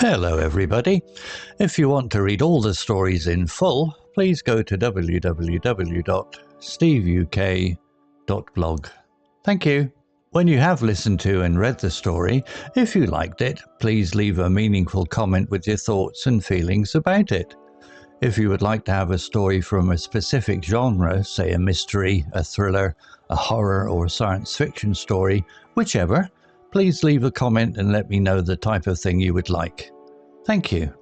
Hello everybody. If you want to read all the stories in full, please go to www.steveuk.blog. Thank you. When you have listened to and read the story, if you liked it, please leave a meaningful comment with your thoughts and feelings about it. If you would like to have a story from a specific genre, say a mystery, a thriller, a horror or science fiction story, whichever, please leave a comment and let me know the type of thing you would like. Thank you.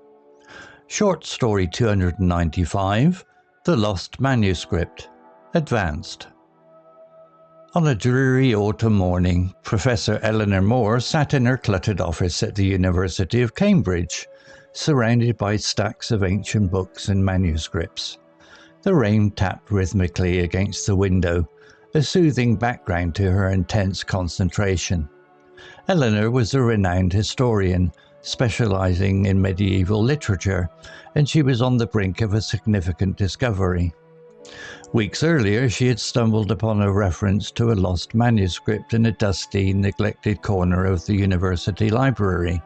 Short Story 295, The Lost Manuscript, Advanced. On a dreary autumn morning, Professor Eleanor Moore sat in her cluttered office at the University of Cambridge, surrounded by stacks of ancient books and manuscripts. The rain tapped rhythmically against the window, a soothing background to her intense concentration. Eleanor was a renowned historian, specialising in medieval literature, and she was on the brink of a significant discovery. Weeks earlier, she had stumbled upon a reference to a lost manuscript in a dusty, neglected corner of the university library.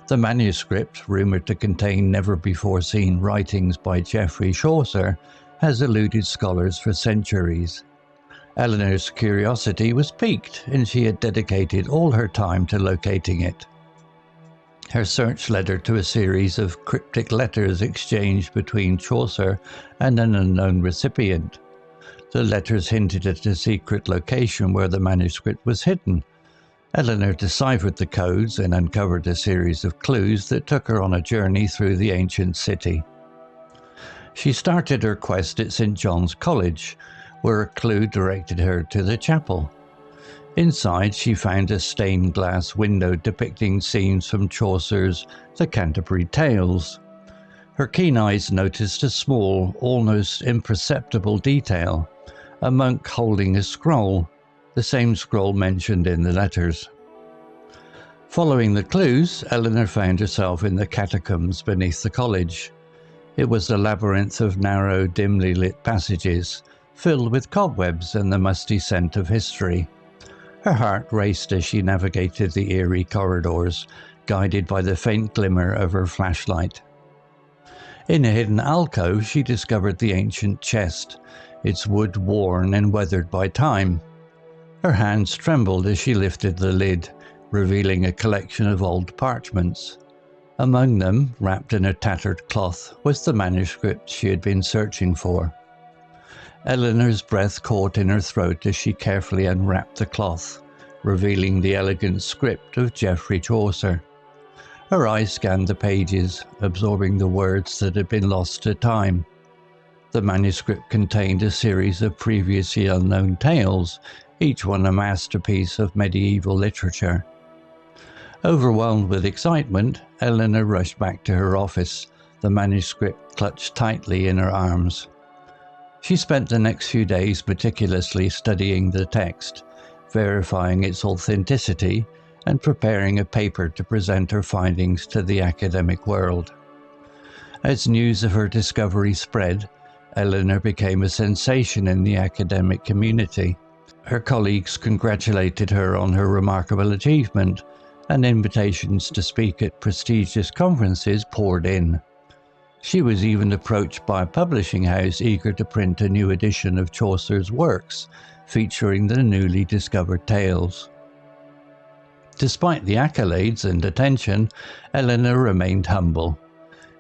The manuscript, rumoured to contain never-before-seen writings by Geoffrey Chaucer, has eluded scholars for centuries. Eleanor's curiosity was piqued, and she had dedicated all her time to locating it. Her search led her to a series of cryptic letters exchanged between Chaucer and an unknown recipient. The letters hinted at a secret location where the manuscript was hidden. Eleanor deciphered the codes and uncovered a series of clues that took her on a journey through the ancient city. She started her quest at St. John's College, where a clue directed her to the chapel. Inside, she found a stained glass window depicting scenes from Chaucer's The Canterbury Tales. Her keen eyes noticed a small, almost imperceptible detail: a monk holding a scroll, the same scroll mentioned in the letters. Following the clues, Eleanor found herself in the catacombs beneath the college. It was a labyrinth of narrow, dimly lit passages, filled with cobwebs and the musty scent of history. Her heart raced as she navigated the eerie corridors, guided by the faint glimmer of her flashlight. In a hidden alcove, she discovered the ancient chest, its wood worn and weathered by time. Her hands trembled as she lifted the lid, revealing a collection of old parchments. Among them, wrapped in a tattered cloth, was the manuscript she had been searching for. Eleanor's breath caught in her throat as she carefully unwrapped the cloth, revealing the elegant script of Geoffrey Chaucer. Her eyes scanned the pages, absorbing the words that had been lost to time. The manuscript contained a series of previously unknown tales, each one a masterpiece of medieval literature. Overwhelmed with excitement, Eleanor rushed back to her office, the manuscript clutched tightly in her arms. She spent the next few days meticulously studying the text, verifying its authenticity, and preparing a paper to present her findings to the academic world. As news of her discovery spread, Eleanor became a sensation in the academic community. Her colleagues congratulated her on her remarkable achievement, and invitations to speak at prestigious conferences poured in. She was even approached by a publishing house eager to print a new edition of Chaucer's works, featuring the newly discovered tales. Despite the accolades and attention, Eleanor remained humble.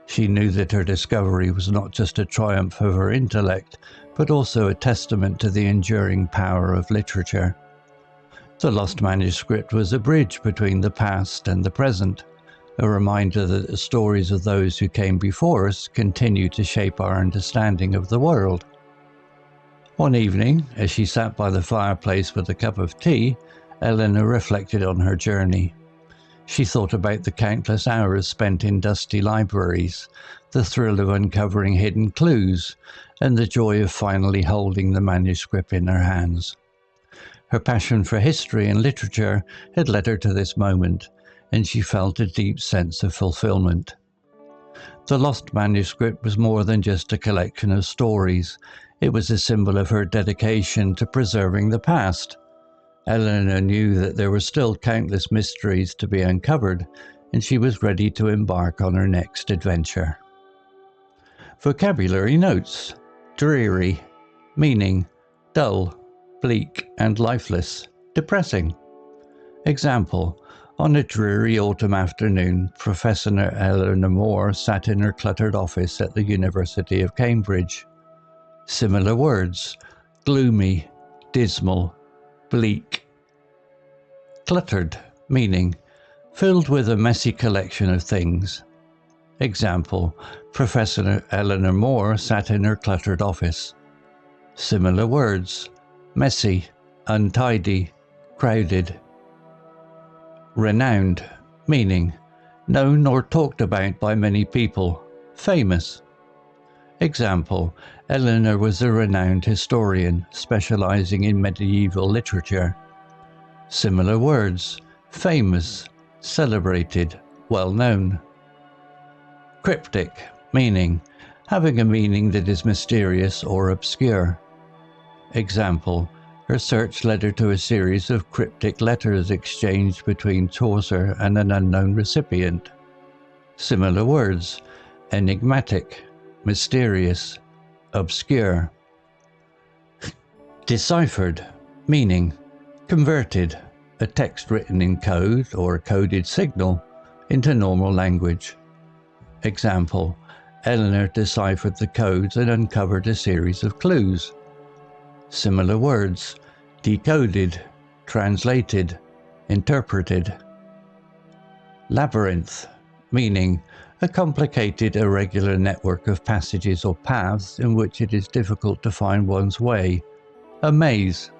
She knew that her discovery was not just a triumph of her intellect, but also a testament to the enduring power of literature. The lost manuscript was a bridge between the past and the present, a reminder that the stories of those who came before us continue to shape our understanding of the world. One evening, as she sat by the fireplace with a cup of tea, Eleanor reflected on her journey. She thought about the countless hours spent in dusty libraries, the thrill of uncovering hidden clues, and the joy of finally holding the manuscript in her hands. Her passion for history and literature had led her to this moment, and she felt a deep sense of fulfillment. The lost manuscript was more than just a collection of stories. It was a symbol of her dedication to preserving the past. Eleanor knew that there were still countless mysteries to be uncovered, and she was ready to embark on her next adventure. Vocabulary notes: dreary, meaning dull, bleak and lifeless, depressing. Example: on a dreary autumn afternoon, Professor Eleanor Moore sat in her cluttered office at the University of Cambridge. Similar words: gloomy, dismal, bleak. Cluttered, meaning filled with a messy collection of things. Example: Professor Eleanor Moore sat in her cluttered office. Similar words: messy, untidy, crowded. Renowned, meaning known or talked about by many people, famous. Example: Eleanor was a renowned historian, specialising in medieval literature. Similar words: famous, celebrated, well known. Cryptic, meaning having a meaning that is mysterious or obscure. Example: her search led her to a series of cryptic letters exchanged between Chaucer and an unknown recipient. Similar words: enigmatic, mysterious, obscure. Deciphered, meaning converted, a text written in code or a coded signal into normal language. Example: Eleanor deciphered the codes and uncovered a series of clues. Similar words: decoded, translated, interpreted. Labyrinth, meaning a complicated, irregular network of passages or paths in which it is difficult to find one's way. A maze.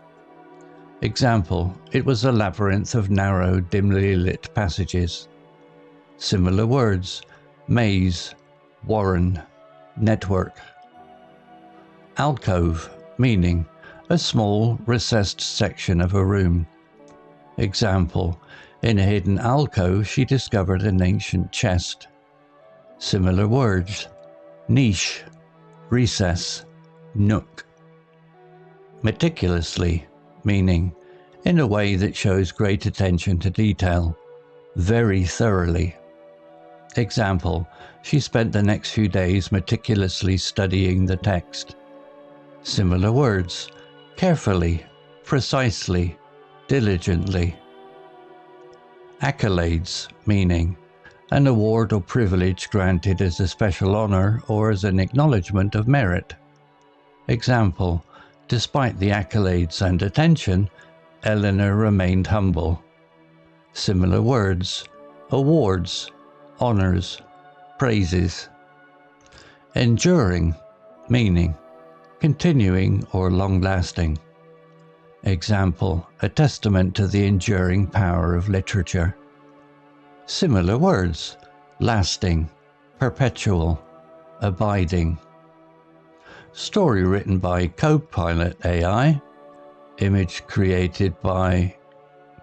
Example: it was a labyrinth of narrow, dimly lit passages. Similar words: maze, warren, network. Alcove, meaning a small, recessed section of a room. Example: in a hidden alcove she discovered an ancient chest. Similar words: niche, recess, nook. Meticulously, meaning in a way that shows great attention to detail, very thoroughly. Example: she spent the next few days meticulously studying the text. Similar words: carefully, precisely, diligently. Accolades, meaning an award or privilege granted as a special honour or as an acknowledgement of merit. Example: despite the accolades and attention, Eleanor remained humble. Similar words: awards, honours, praises. Enduring, meaning continuing or long-lasting. Example: a testament to the enduring power of literature. Similar words: lasting, perpetual, abiding. Story written by Copilot AI. Image created by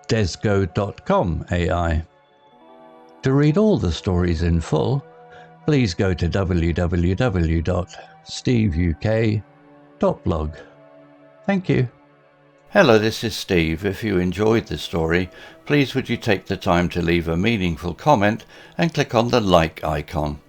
desgo.com AI. To read all the stories in full, please go to www.steveuk.blog. Thank you. Hello, this is Steve. If you enjoyed the story, please would you take the time to leave a meaningful comment and click on the like icon.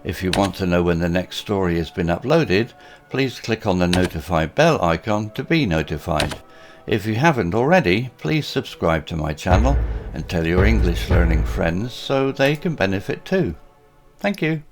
If you want to know when the next story has been uploaded, please click on the notify bell icon to be notified. If you haven't already, please subscribe to my channel and tell your English learning friends so they can benefit too. Thank you.